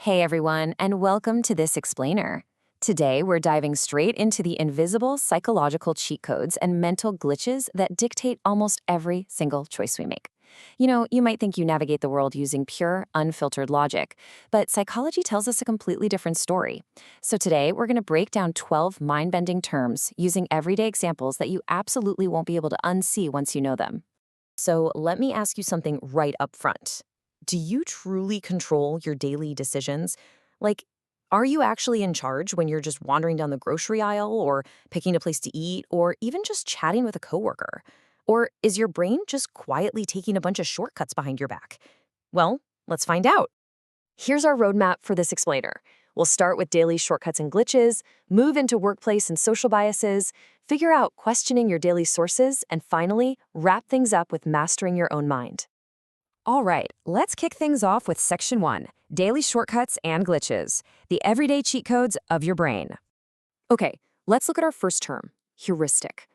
Hey everyone, and welcome to this explainer. Today, we're diving straight into the invisible psychological cheat codes and mental glitches that dictate almost every single choice we make. You might think you navigate the world using pure, unfiltered logic, but psychology tells us a completely different story. So today, we're going to break down 12 mind-bending terms using everyday examples that you absolutely won't be able to unsee once you know them. So let me ask you something right up front. Do you truly control your daily decisions? Like, are you actually in charge when you're just wandering down the grocery aisle or picking a place to eat or even just chatting with a coworker? Or is your brain just quietly taking a bunch of shortcuts behind your back? Well, let's find out. Here's our roadmap for this explainer. We'll start with daily shortcuts and glitches, move into workplace and social biases, figure out questioning your daily sources, and finally, wrap things up with mastering your own mind. All right, let's kick things off with Section 1, Daily Shortcuts and Glitches, the everyday cheat codes of your brain. Okay, let's look at our first term, heuristic.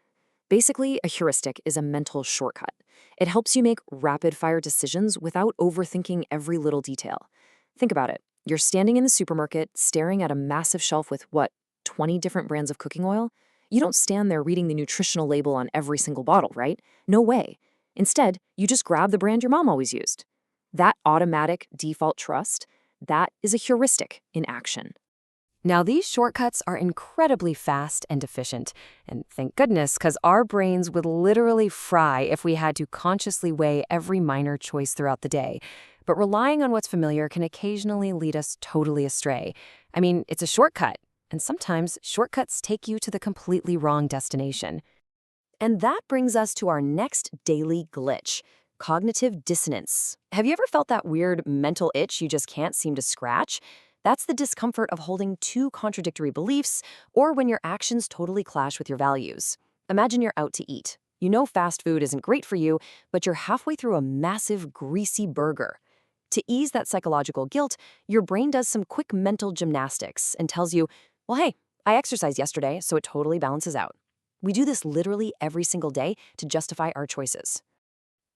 Basically, a heuristic is a mental shortcut. It helps you make rapid-fire decisions without overthinking every little detail. Think about it. You're standing in the supermarket, staring at a massive shelf with, 20 different brands of cooking oil? You don't stand there reading the nutritional label on every single bottle, right? No way. Instead, you just grab the brand your mom always used. That automatic default trust, that is a heuristic in action. Now, these shortcuts are incredibly fast and efficient, and thank goodness, because our brains would literally fry if we had to consciously weigh every minor choice throughout the day. But relying on what's familiar can occasionally lead us totally astray. I mean, it's a shortcut, and sometimes shortcuts take you to the completely wrong destination. And that brings us to our next daily glitch, cognitive dissonance. Have you ever felt that weird mental itch you just can't seem to scratch? That's the discomfort of holding two contradictory beliefs or when your actions totally clash with your values. Imagine you're out to eat. You know fast food isn't great for you, but you're halfway through a massive, greasy burger. To ease that psychological guilt, your brain does some quick mental gymnastics and tells you, well, hey, I exercised yesterday, so it totally balances out. We do this literally every single day to justify our choices.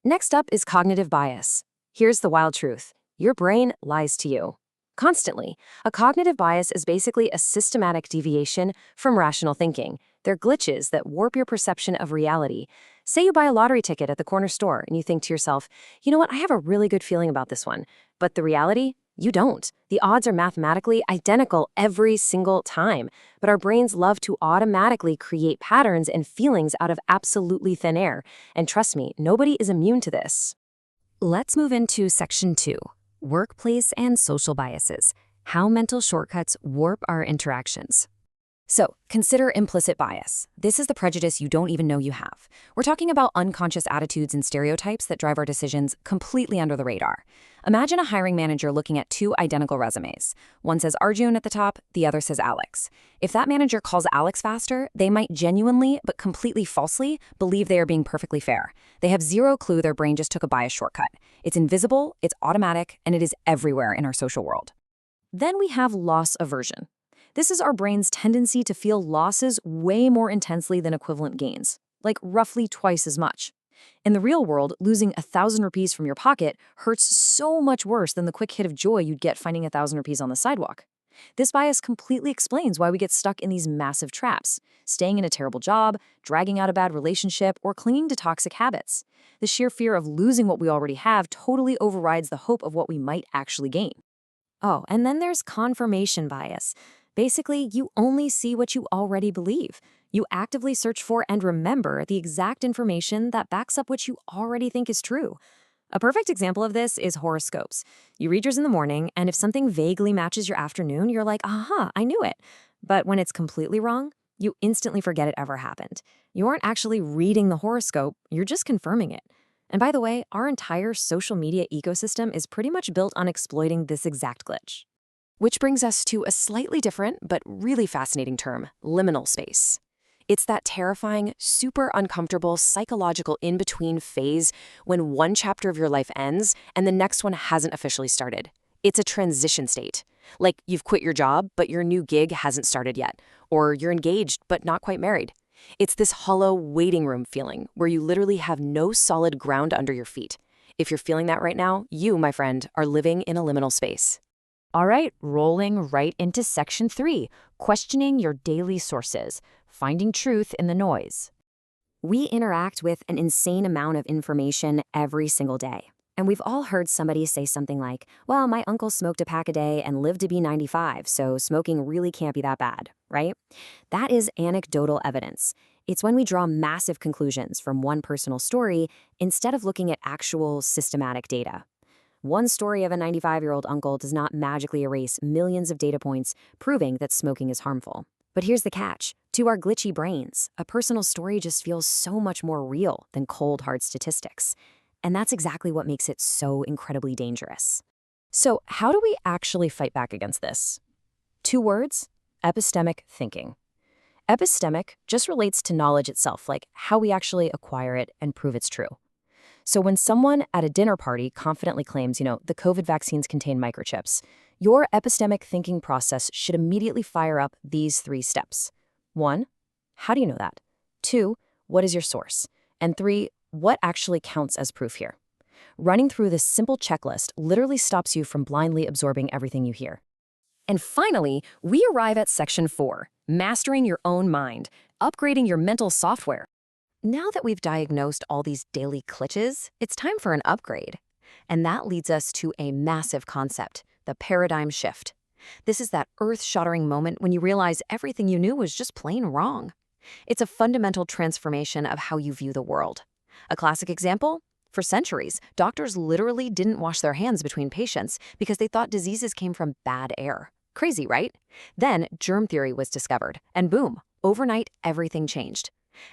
Next up is cognitive bias. Here's the wild truth. Your brain lies to you. Constantly. A cognitive bias is basically a systematic deviation from rational thinking. They're glitches that warp your perception of reality. Say you buy a lottery ticket at the corner store and you think to yourself, you know what, I have a really good feeling about this one. But the reality? You don't. The odds are mathematically identical every single time. But our brains love to automatically create patterns and feelings out of absolutely thin air. And trust me, nobody is immune to this. Let's move into Section 2, Workplace and Social Biases, How Mental Shortcuts Warp Our Interactions. So, consider implicit bias. This is the prejudice you don't even know you have. We're talking about unconscious attitudes and stereotypes that drive our decisions completely under the radar. Imagine a hiring manager looking at two identical resumes. One says Arjun at the top, the other says Alex. If that manager calls Alex faster, they might genuinely, but completely falsely, believe they are being perfectly fair. They have zero clue their brain just took a bias shortcut. It's invisible, it's automatic, and it is everywhere in our social world. Then we have loss aversion. This is our brain's tendency to feel losses way more intensely than equivalent gains, like roughly twice as much. In the real world, losing 1,000 rupees from your pocket hurts so much worse than the quick hit of joy you'd get finding 1,000 rupees on the sidewalk. This bias completely explains why we get stuck in these massive traps, staying in a terrible job, dragging out a bad relationship, or clinging to toxic habits. The sheer fear of losing what we already have totally overrides the hope of what we might actually gain. Oh, and then there's confirmation bias. Basically, you only see what you already believe. You actively search for and remember the exact information that backs up what you already think is true. A perfect example of this is horoscopes. You read yours in the morning, and if something vaguely matches your afternoon, you're like, aha, I knew it. But when it's completely wrong, you instantly forget it ever happened. You aren't actually reading the horoscope, you're just confirming it. And by the way, our entire social media ecosystem is pretty much built on exploiting this exact glitch. Which brings us to a slightly different but really fascinating term, liminal space. It's that terrifying, super uncomfortable, psychological in-between phase when one chapter of your life ends and the next one hasn't officially started. It's a transition state. Like you've quit your job, but your new gig hasn't started yet. Or you're engaged, but not quite married. It's this hollow waiting room feeling where you literally have no solid ground under your feet. If you're feeling that right now, you, my friend, are living in a liminal space. All right, rolling right into section 3, questioning your daily sources, finding truth in the noise. We interact with an insane amount of information every single day. And we've all heard somebody say something like, well, my uncle smoked a pack a day and lived to be 95, so smoking really can't be that bad, right? That is anecdotal evidence. It's when we draw massive conclusions from one personal story instead of looking at actual systematic data. One story of a 95-year-old uncle does not magically erase millions of data points proving that smoking is harmful. But here's the catch. To our glitchy brains, a personal story just feels so much more real than cold, hard statistics. And that's exactly what makes it so incredibly dangerous. So how do we actually fight back against this? 2 words: epistemic thinking. Epistemic just relates to knowledge itself, like how we actually acquire it and prove it's true. So when someone at a dinner party confidently claims, the COVID vaccines contain microchips, your epistemic thinking process should immediately fire up these 3 steps. 1, how do you know that? 2, what is your source? And 3, what actually counts as proof here? Running through this simple checklist literally stops you from blindly absorbing everything you hear. And finally, we arrive at section 4, mastering your own mind, upgrading your mental software. Now that we've diagnosed all these daily glitches, it's time for an upgrade. And that leads us to a massive concept, the paradigm shift. This is that earth-shattering moment when you realize everything you knew was just plain wrong. It's a fundamental transformation of how you view the world. A classic example? For centuries, doctors literally didn't wash their hands between patients because they thought diseases came from bad air. Crazy, right? Then germ theory was discovered, and boom, overnight everything changed.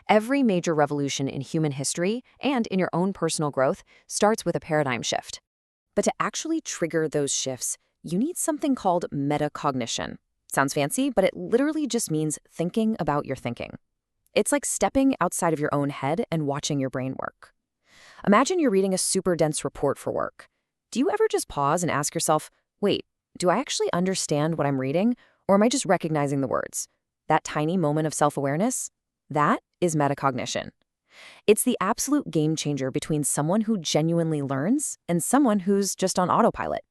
Every major revolution in human history and in your own personal growth starts with a paradigm shift. But to actually trigger those shifts, you need something called metacognition. Sounds fancy, but it literally just means thinking about your thinking. It's like stepping outside of your own head and watching your brain work. Imagine you're reading a super dense report for work. Do you ever just pause and ask yourself, wait, do I actually understand what I'm reading, or am I just recognizing the words? That tiny moment of self-awareness? That is metacognition. It's the absolute game changer between someone who genuinely learns and someone who's just on autopilot.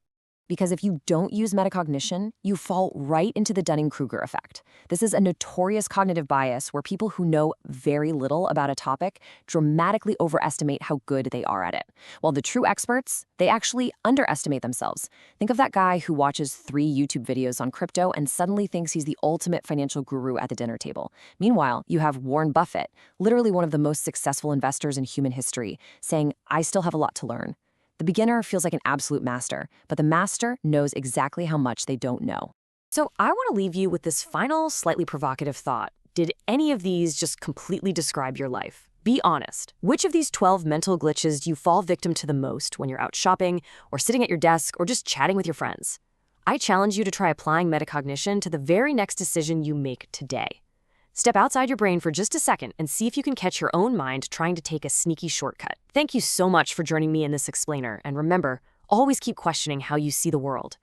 Because if you don't use metacognition, you fall right into the Dunning-Kruger effect. This is a notorious cognitive bias where people who know very little about a topic dramatically overestimate how good they are at it, while the true experts, they actually underestimate themselves. Think of that guy who watches 3 YouTube videos on crypto and suddenly thinks he's the ultimate financial guru at the dinner table. Meanwhile, you have Warren Buffett, literally one of the most successful investors in human history, saying, I still have a lot to learn. The beginner feels like an absolute master, but the master knows exactly how much they don't know. So I want to leave you with this final, slightly provocative thought. Did any of these just completely describe your life? Be honest. Which of these 12 mental glitches do you fall victim to the most when you're out shopping, or sitting at your desk, or just chatting with your friends? I challenge you to try applying metacognition to the very next decision you make today. Step outside your brain for just a second and see if you can catch your own mind trying to take a sneaky shortcut. Thank you so much for joining me in this explainer, and remember, always keep questioning how you see the world.